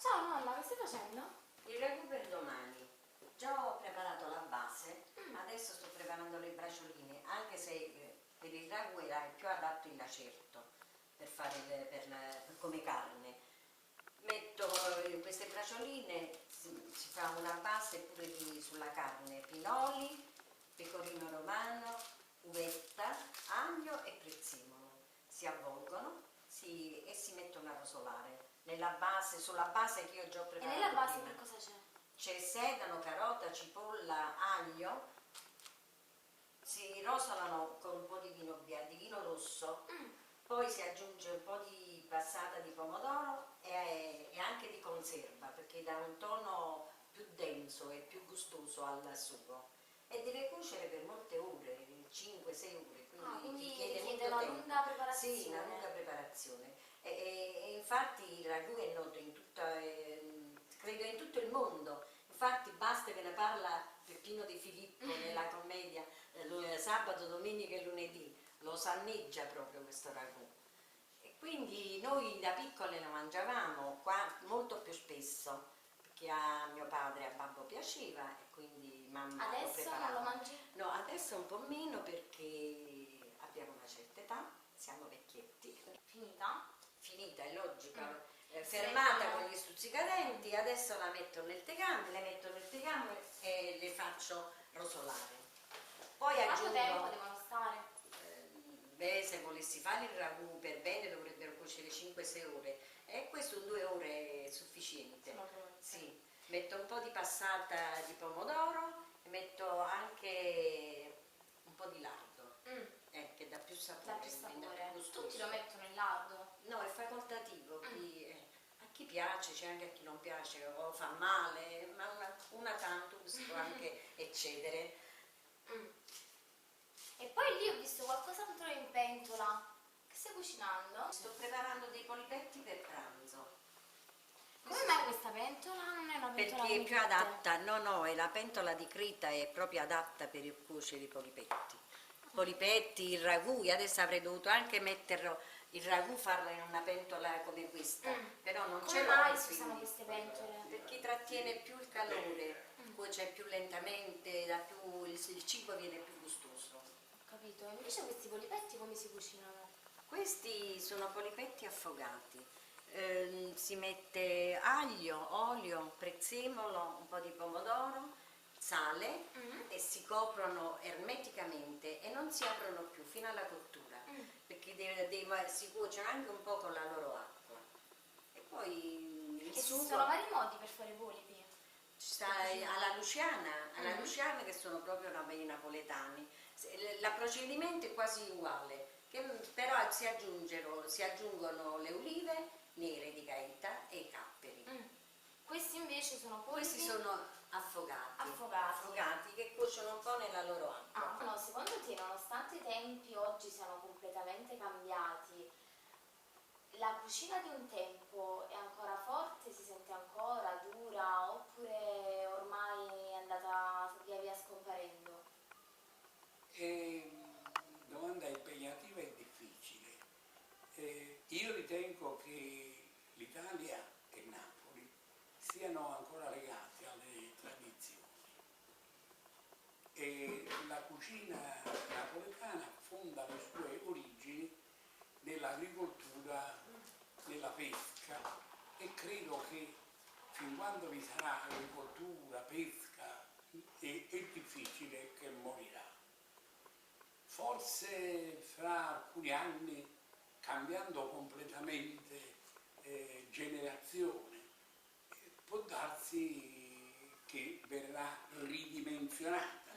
Ciao nonna, che stai facendo? Il ragù per domani. Già ho preparato la base, adesso sto preparando le bracioline, anche se per il ragù era più adatto il lacerto per fare come carne. Metto queste bracioline, si fa una base pure sulla carne, pinoli, pecorino romano, uvetta, aglio e prezzemolo. Si avvolgono e si mettono a rosolare sulla base che io già ho E preparato nella base prima. che cosa c'è? C'è sedano, carota, cipolla, aglio, si rosolano con un po' di vino bianco, di vino rosso, poi si aggiunge un po' di passata di pomodoro e anche di conserva perché dà un tono più denso e più gustoso al sugo e deve cuocere per molte ore, 5-6 ore, quindi Quindi richiede richiede molto una tempo. lunga preparazione. Sì, una lunga preparazione e infatti il ragù è noto in credo in tutto il mondo. Infatti basta che ne parla Peppino De Filippo nella commedia sabato, domenica e lunedì, lo sanneggia proprio questo ragù. E quindi noi da piccole lo mangiavamo qua molto più spesso, perché a mio padre e a babbo piaceva e quindi mamma lo Adesso preparava. non lo mangi? No, adesso un po' meno perché abbiamo una certa età, siamo vecchietti. Finita? Finita, è logica. Fermata con gli stuzzicadenti, adesso la metto nel tegame, le metto nel tegame e le faccio rosolare. Poi Quanto aggiungo, tempo devono stare? beh, se volessi fare il ragù per bene dovrebbero cuocere 5-6 ore e questo in 2 ore è sufficiente. Sono pronte. Sì. Metto un po' di passata di pomodoro e metto anche un po' di lardo, che dà più sapore. Dà più sapore. Gustoso. Tutti lo mettono in lardo? No, è facoltativo, a chi piace, c'è anche a chi non piace o fa male, ma una tantum si può anche eccedere. E poi lì ho visto qualcos'altro in pentola. Che stai cucinando? Sto preparando dei polipetti per pranzo. Come mai questa pentola? Non è una pentola Perché è come più tutte? adatta, no, è la pentola di Crita, è proprio adatta per cuocere i polipetti. Polipetti, il ragù, io adesso avrei dovuto anche metterlo, il ragù farlo in una pentola come questa, però non ce Come l'ho. mai si usano Quindi, queste pentole? perché trattiene più il calore, cuoce più lentamente, il cibo viene più gustoso. Ho capito. Invece questi polipetti come si cucinano? Questi sono polipetti affogati. Si mette aglio, olio, prezzemolo, un po' di pomodoro, sale e si coprono ermeticamente e non si aprono più fino alla cottura perché si cuociono anche un po' con la loro acqua. E poi il sugo. Esistono vari modi per fare i polipi. Ci sta alla Luciana che sono proprio i napoletani. Il procedimento è quasi uguale, però si aggiungono le ulive nere di Gaeta e i capperi. Questi invece sono polipi. Questi sono affogati che cuociono un po' nella loro acqua. No, secondo te, nonostante i tempi oggi siano completamente cambiati, la cucina di un tempo è ancora forte, si sente ancora dura, oppure ormai è andata via via scomparendo? Domanda impegnativa e difficile. Io ritengo che l'Italia e Napoli siano ancora legati alle tradizioni e la cucina napoletana fonda le sue origini nell'agricoltura, nella pesca e credo che fin quando vi sarà agricoltura, pesca è difficile che morirà. Forse fra alcuni anni, cambiando completamente generazione, può darsi che verrà ridimensionata,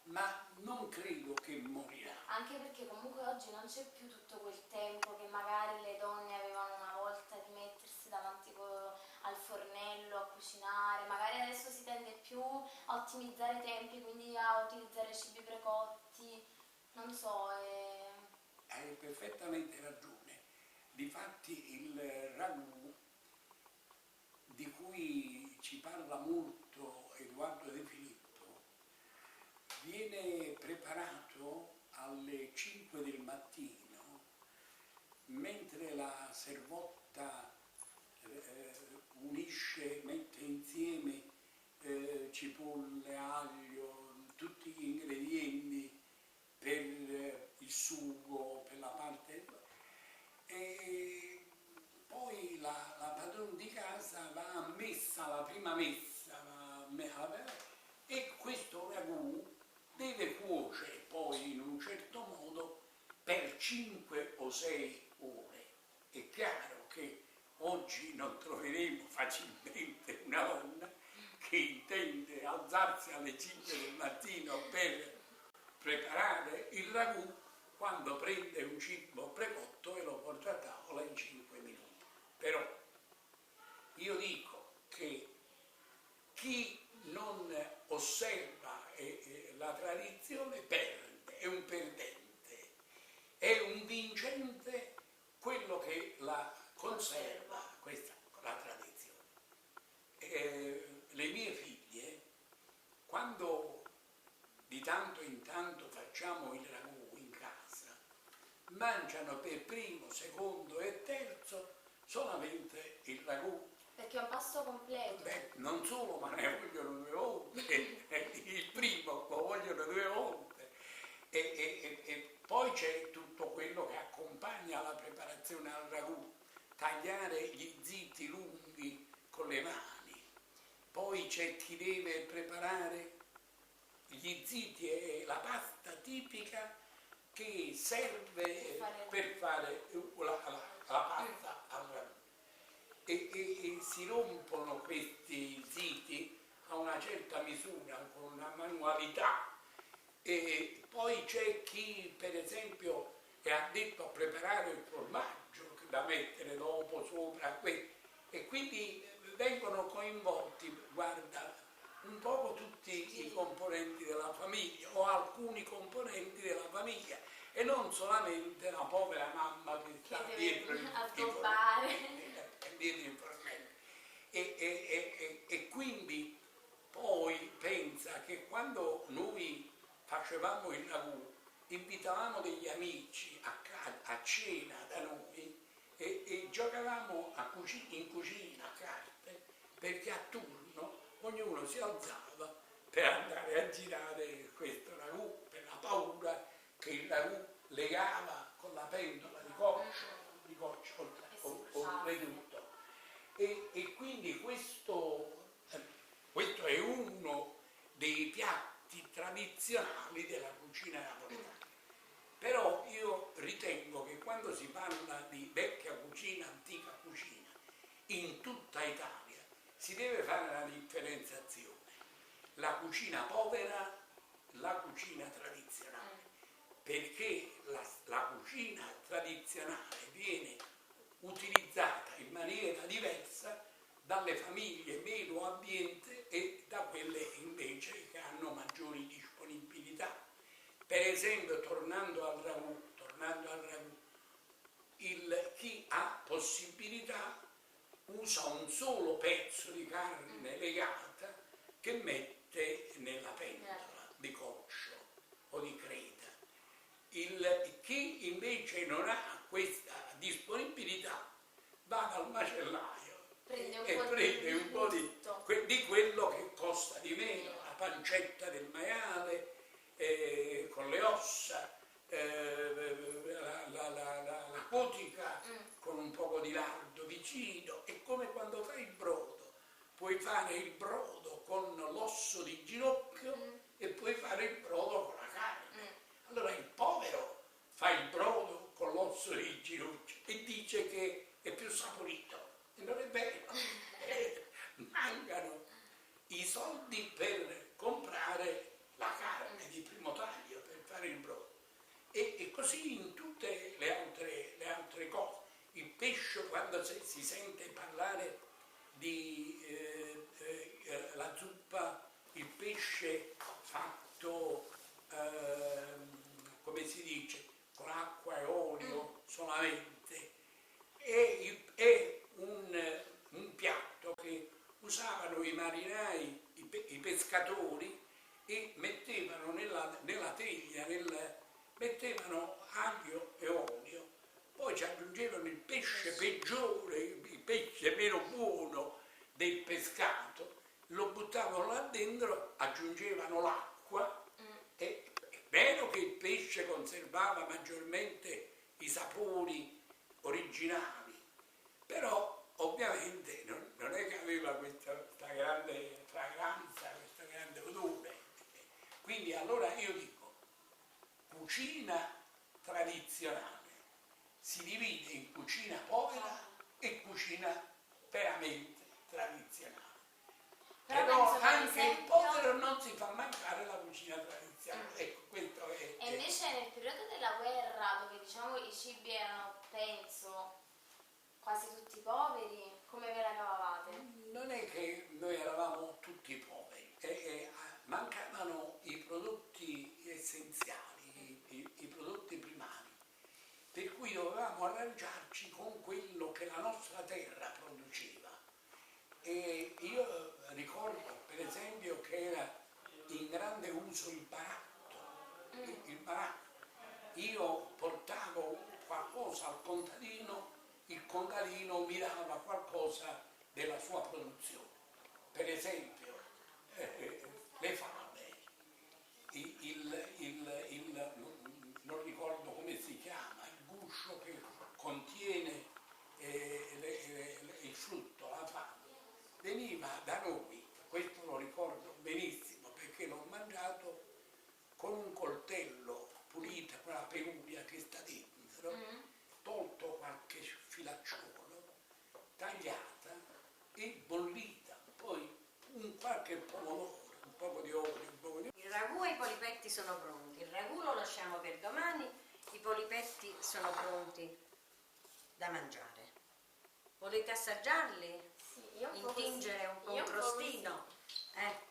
ma non credo che morirà. Anche perché comunque oggi non c'è più tutto quel tempo che magari le donne avevano una volta di mettersi davanti al fornello a cucinare, magari adesso si tende più a ottimizzare i tempi, quindi a utilizzare cibi precotti, non so. Hai perfettamente ragione. Difatti il ragù, di cui ci parla molto Edoardo De Filippo, viene preparato alle 5 del mattino, mentre la servotta unisce prima messa e questo ragù deve cuocere poi in un certo modo per 5 o 6 ore. È chiaro che oggi non troveremo facilmente una donna che intende alzarsi alle 5 del mattino per preparare il ragù quando prende un cibo precotto e lo porta a tavola in 5 minuti. Però io dico che chi non osserva la tradizione perde, è un perdente, è un vincente quello che la conserva, questa la tradizione. Le mie figlie, quando di tanto in tanto facciamo il ragù in casa, mangiano per primo, secondo e terzo solamente il ragù. Perché è un pasto completo. Beh, non solo, ma ne vogliono 2 volte, il primo lo vogliono 2 volte e poi c'è tutto quello che accompagna la preparazione al ragù, tagliare gli ziti lunghi con le mani, poi c'è chi deve preparare gli ziti e la pasta tipica che serve per fare la pasta al ragù. E si rompono questi ziti a una certa misura, con una manualità. E poi c'è chi, per esempio, è addetto a preparare il formaggio da mettere dopo sopra, e quindi vengono coinvolti, guarda, un po' tutti i componenti della famiglia o alcuni componenti della famiglia e non solamente la povera mamma che sta dietro il addobbare. E quindi poi pensa che quando noi facevamo il ragù invitavamo degli amici a cena da noi e giocavamo in cucina a carte, perché a turno ognuno si alzava per andare a girare questo ragù, per la paura che il ragù legava con la pentola di coccio oltretutto. E quindi questo è uno dei piatti tradizionali della cucina napoletana. Però io ritengo che quando si parla di vecchia cucina, antica cucina, in tutta Italia si deve fare una differenziazione. La cucina povera, la cucina tradizionale, perché la cucina tradizionale viene utilizzata in maniera diversa dalle famiglie meno abbienti e da quelle invece che hanno maggiori disponibilità. Per esempio, tornando al ragù, chi ha possibilità usa un solo pezzo di carne legata che mette nella pentola di coccio o di creta. Chi invece non ha questa disponibilità va dal macellaio e prende un po' di quello che costa di meno, la pancetta del maiale con le ossa, la cotica con un poco di lardo vicino. È come quando fai il brodo, puoi fare il brodo con l'osso di ginocchio e puoi fare il brodo con la carne. Allora il povero fa il brodo con l'osso di ginocchio e dice che è più saporito, e non è vero. Mancano i soldi per comprare la carne di primo taglio per fare il brodo, e così in tutte le altre cose. Il pesce, quando si sente parlare di la zuppa, il pesce fatto come si dice, con acqua e olio solamente, è un piatto che usavano i marinai, i pescatori, e mettevano nella teglia, mettevano aglio e olio, poi ci aggiungevano il pesce peggiore, il pesce meno buono del pescato, lo buttavano là dentro, aggiungevano l'acqua. E è vero che il pesce conservava maggiormente i sapori originali, però ovviamente non non è che aveva questa grande fragranza, questo grande odore. Quindi allora io dico, cucina tradizionale si divide in cucina povera e cucina veramente tradizionale. Però penso, per anche il esempio, povero non si fa mancare la cucina tradizionale. Ecco, questo è. E invece nel periodo della guerra, dove diciamo i cibi erano, penso, quasi tutti poveri, come ve la cavavate? Non è che noi eravamo tutti poveri, mancavano i prodotti essenziali, i prodotti primari, per cui dovevamo arrangiarci con quello che la nostra terra produceva. E io ricordo per esempio che era in grande uso il baratto, il baratto. Io portavo qualcosa al contadino, il contadino mi dava qualcosa della sua produzione. Per esempio le fave, non ricordo come si chiama, il guscio che contiene il frutto, la fava, veniva da noi, questo lo ricordo benissimo perché l'ho mangiato con un coltello pulita, quella peluria che sta dentro, tolto qualche filacciolo, tagliata e bollita, poi un qualche pomodoro, un po' di olio, un po' di... Il ragù e i polipetti sono pronti, il ragù lo lasciamo per domani, i polipetti sono pronti da mangiare. Volete assaggiarli? Sì, io un po' Intingere un po' Io un un po' crostino? così.